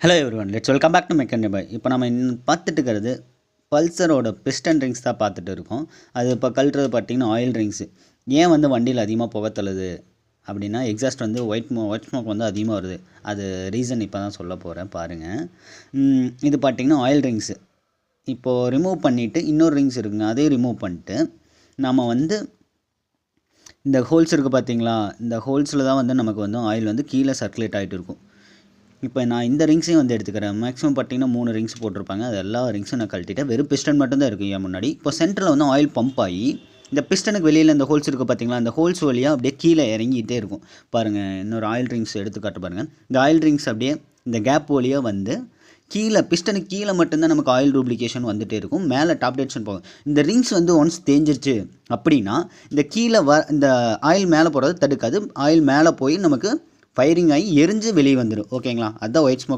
Hello everyone, let's welcome back to mechanic boy. இப்போ நம்ம பார்த்துட்டு இருக்கிறது பல்சரோட பிஸ்டன் ரிங்ஸ் தான் பார்த்துட்டு இருக்கோம். அது இப்போ கழட்டுறது பார்த்திங்கன்னா ஆயில் ரிங்ஸு. ஏன் வந்து வண்டியில் அதிகமாக புகை தள்ளுது அப்படின்னா, எக்ஸாஸ்ட் வந்து ஒயிட் ஸ்மோக் வந்து அதிகமாக வருது. அது ரீசன் இப்போ தான் சொல்ல போகிறேன் பாருங்கள். இது பார்த்திங்கன்னா ஆயில் ரிங்ஸு. இப்போது ரிமூவ் பண்ணிவிட்டு இன்னொரு ரிங்ஸ் இருக்குங்க, அதையும் ரிமூவ் பண்ணிட்டு நம்ம வந்து இந்த ஹோல்ஸ் இருக்குது பார்த்திங்களா, இந்த ஹோல்ஸில் தான் வந்து நமக்கு வந்து ஆயில் வந்து கீழே சர்க்குலேட் ஆகிட்டு இருக்கும். இப்போ நான் இந்த ரிங்ஸையும் வந்து எடுத்துக்கிறேன். மேக்ஸிமம் பார்த்தீங்கன்னா 3 ரிங்ஸ் போட்டிருப்பாங்க. அது எல்லா ரிங்ஸும் நான் கழட்டிட்டேன். வெறும் பிஸ்டன் மட்டும்தான் இருக்குது என் முன்னாடி. இப்போ சென்டரில் வந்து ஆயில் பம்ப் ஆகி இந்த பிஸ்டனுக்கு வெளியில் இந்த ஹோல்ஸ் இருக்குது பார்த்தீங்களா, அந்த ஹோல்ஸ் வழியாக அப்படியே கீழே இறங்கிட்டே இருக்கும். பாருங்கள், இன்னொரு ஆயில் ரிங்ஸ் எடுத்து காட்டு பாருங்கள். இந்த ஆயில் ரிங்ஸ் அப்படியே இந்த கேப் வழியாக வந்து கீழே பிஸ்டனுக்கு கீழே மட்டும்தான் நமக்கு ஆயில் டூப்ளிகேஷன் வந்துகிட்டே இருக்கும். மேலே டாப் டேட்ஷன் போகும். இந்த ரிங்ஸ் வந்து ஒன்ஸ் தேஞ்சிருச்சு அப்படின்னா இந்த கீழே இந்த ஆயில் மேலே போகிறது தடுக்காது. ஆயில் மேலே போய் நமக்கு ஃபயரிங் ஆகி எரிஞ்சு வெளியே வந்துடும். ஓகேங்களா, அதுதான் ஒயிட் ஸ்மோக்